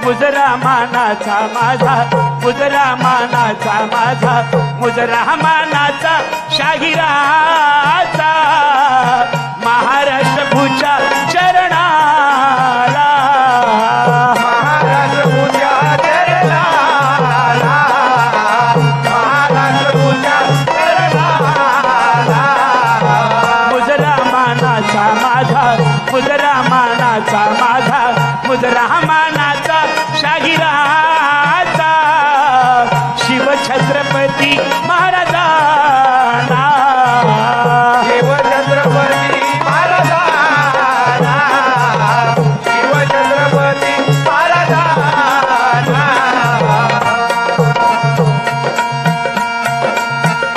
मुजरा मानाचा माझा, मुजरा मानाचा माझा, मुजरा मानाचा शाहिराचा महाराष्ट्र भूच्या चरणाला, महाराष्ट्र भूच्या चरणाला, महाराष्ट्र भूच्या चरणाला. मुजरा मानाचा माझा, मुजरा मानाचा माझा, मुजरा मानाचा शाहिराचा शिवछत्रपती महाराजांना, शिवछत्रपती महाराजांना, शिवछत्रपती महाराजांना.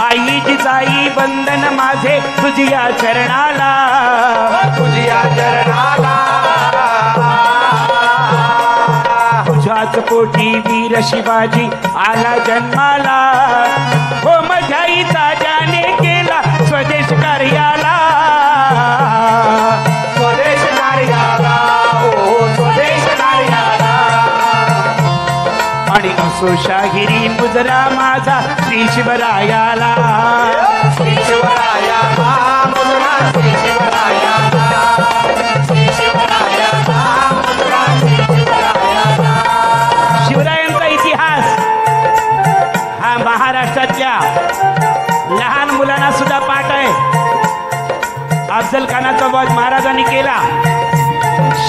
आई जिजाई वंदन माझे तुझिया चरणाला, तुझिया चरणाला. तुझ्याच पोटी वीर शिवाजी आला जन्माला, हो मजाईचा ज्याने केला स्वदेश कार्याला, स्वदेश कार्याला, ओ स्वदेश कार्याला. आणि असो शाहिरी मुजरा माझा श्री शिवरायाला, श्री शिवरायाला, मुजरा श्री शिवरायाला, श्री शिवरायाला, मुजरा श्री शिवरायाला. शिवरायांचा इतिहास हा महाराष्ट्रातल्या लहान मुलांना सुद्धा पाठ आहे. अफजल खानाचा वध महाराजांनी केला,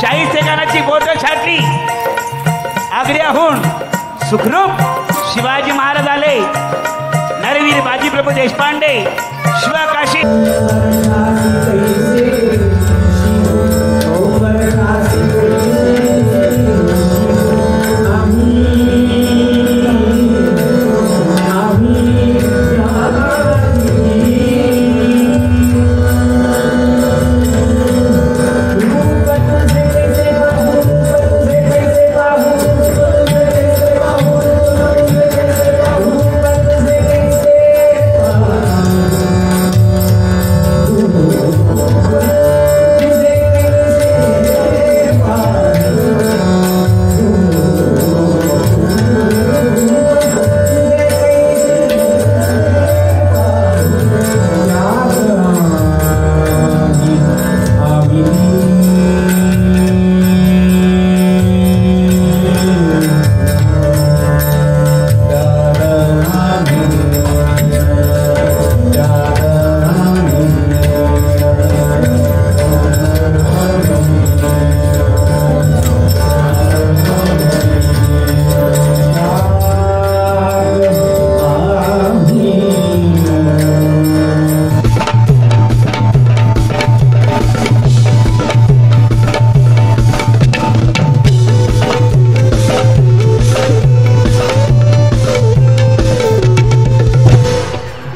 शाहिस्ते खानाची बोट छाटली, आग्र्याहून सुखरूप शिवाजी महाराज आले, नरवीर बाजीप्रभू देशपांडे शिवाकाशी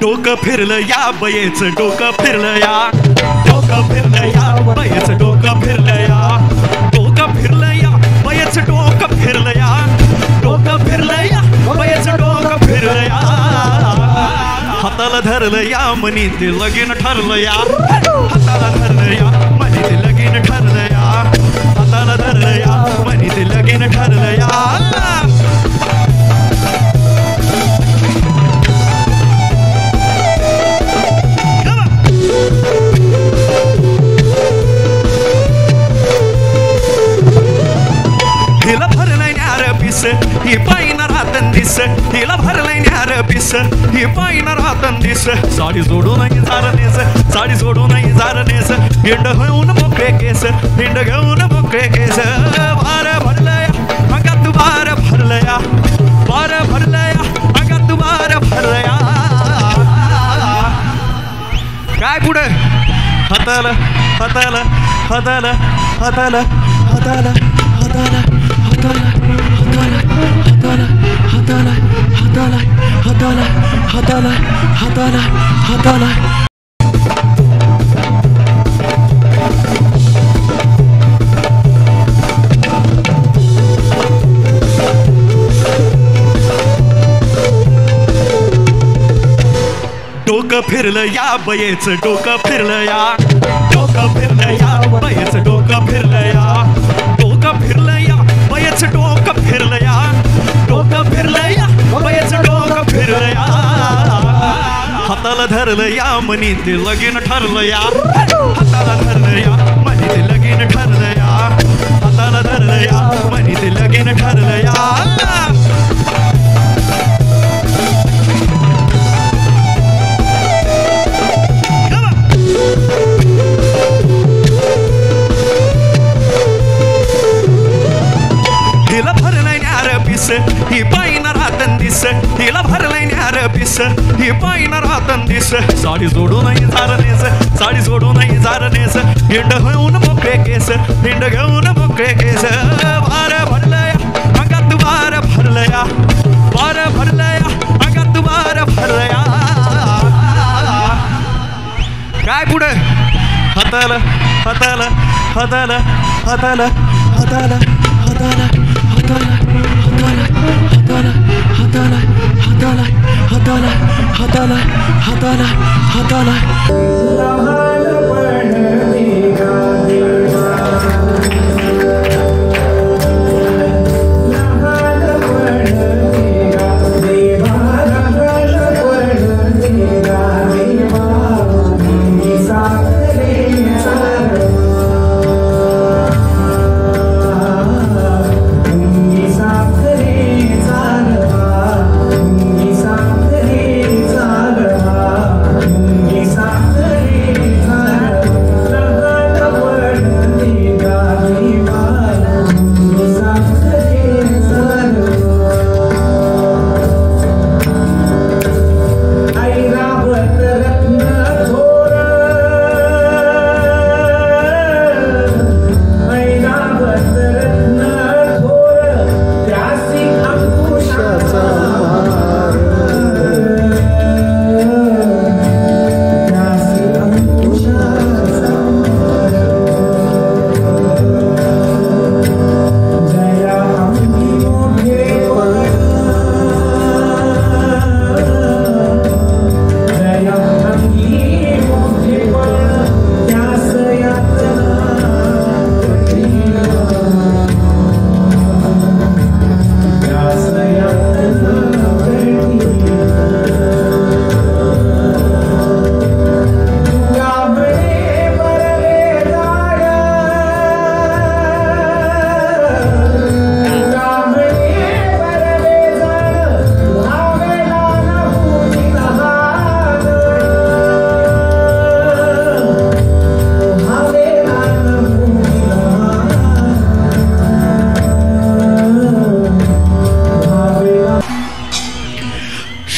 डोकं फिरलं या बयेचं, डोकं फिरलं या, डोकं फिरलं या बयेचं, डोकं फिरलं या, डोकं फिरलं या बयेचं, डोकं फिरलं या, डोकं फिरलं या बयेचं, डोकं फिरलं या. हाताला धरलं या मनी ते लगीन ठरलं या, हाताला धरलं या मनी ते लगीन ठरलं या, हाताला धरलं या मनी ते लगीन ठरलं या. हिला भरलंय न्यार पिस, ही पायीनं राहतन दिस, हिला भरलंय न्यार पिस, ही पायीनं राहतन दिस. साडी सोडूनही जारनेस, साडी सोडूनही जारनेस, हिंड घेऊन मोकळे केस, हिंड घेऊन मोकळे केस. बार भरलया अंगात बार भरलया, बार भरलया अंगात बार भरलया. काय पुढे हाताला हाताला हाताला हाताला हाताला हाताला हाताला हाताला हाताला हाताला हाताला हाताला हाताला हाताला. डोकं फिरलं या बयेचं, डोकं फिरलं या, डोकं फिरलं या बयेचं, डोकं फिरलं या, डोकं फिरलं या बयेचं, डोकं फिरलं हाताला धरलं या मनी ते लगीन ठरलं या हाताला धरलं या मनी ते लगीन ठरलं या हाताला धरलं या मनी ते लगीन ठरलं या हिला भरलंय न्यार पिस ही पायीन रातन दिस हिला भरलंय न्यार पिस ही पायीन रातन दिस साडी सोडूनही झारनेस साडी सोडूनही झारनेस हिंड घेऊन मोकळे केस हिंड घेऊन मोकळे केस वार भरलंय अंगात वार भरलया वार भरलया अंगात वार भरलया काय पुढे हाताला हाताला हाताला हाताला हाताला हाताला हाताला हाताला हाताला हाताला हाताला हाताला हाताला हाताला हाताला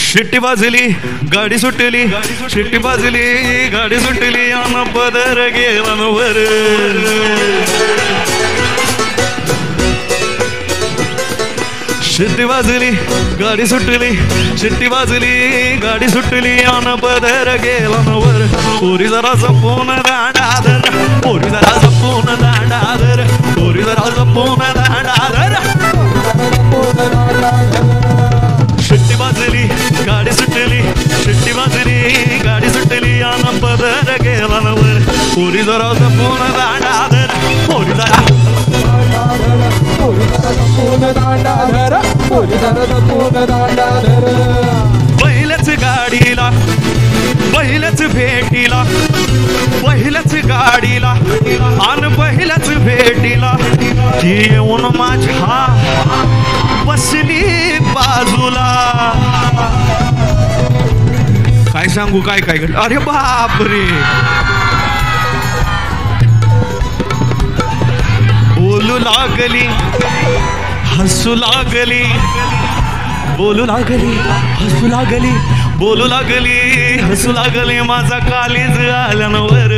शिट्टी वाजली गाडी सुटली शिट्टी वाजली गाडी सुटली आणि पदर गेला वर शिट्टी वाजली गाडी सुटली शिट्टी वाजली गाडी सुटली आणि पदर गेला वर पोरी जरा जपून दांडाधर पोरी जरा जपून दांडाधर पोरी जरा जपून दांडाधर शिट्टी वाजली गाडी सुटली शिट्टी वाजली गाडी सुटली आणि पदर गेला वर पोरी जरा जपून दांडाधर पोरी जरा पहिल्याच गाडीला पहिल्याच भेटीला पहिल्याच गाडीला आणि पहिल्याच भेटीला ती येऊन माझ्या बसली बाजूला काय सांगू काय काय घडलं अरे बापरे बोलू लागली हसू लागली बोलू लागली हसू लागली बोलू लागली हसू लागली माझा कालीज आल्यानवर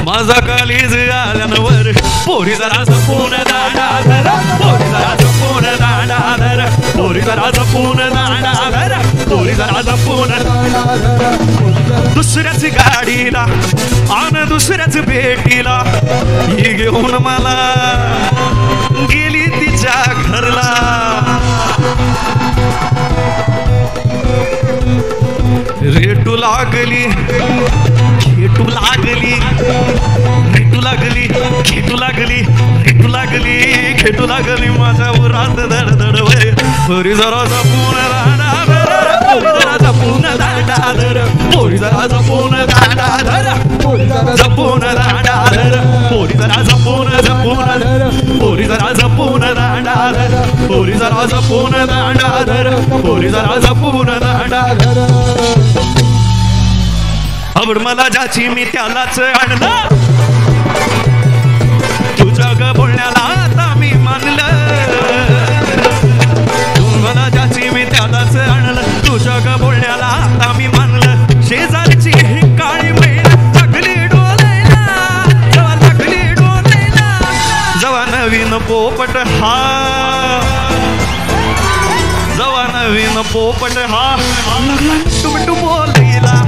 माझा कालीज आल्यानवर पोरी जरा जपून दांडाधर पोरी जरा जपून दांडाधर पोरी जरा जपून दांडाधर पोरी जरा जपून दुसऱ्याच गाडीला आन दुसऱ्याच भेटीला ही घेऊन मला गेली तिच्या घरला रेटू लागली खेटू लागली रेटू लागली खेटू लागली रेटू लागली खेटू लागली माझ्या उरात धडधड वय पोरी जरा जपून राहणार पोरी जरा जपून दांडा धर पोरी जरा जपून दांडा धर जपून दांडा धर पोरी जरा जपून पोरी जरा जपून दांडा धर पोरी जरा जपून दांडा धर पोरी जरा जपून दांडा धर आवड मला ज्याची मी त्यालाच आणलं तुझ्या ग बोलण्याला आता मी मानलं मला ज्याची मी त्यालाच आणलं तुझ्या ग बोलण्याला आता मी मानलं शेजारची ही काळी मैल लागली डोलायला जेव्हा लागली डोलायला जेव्हा नवीन पोपट हा जेव्हा नवीन पोपट हा लागला टुमटु बोलायला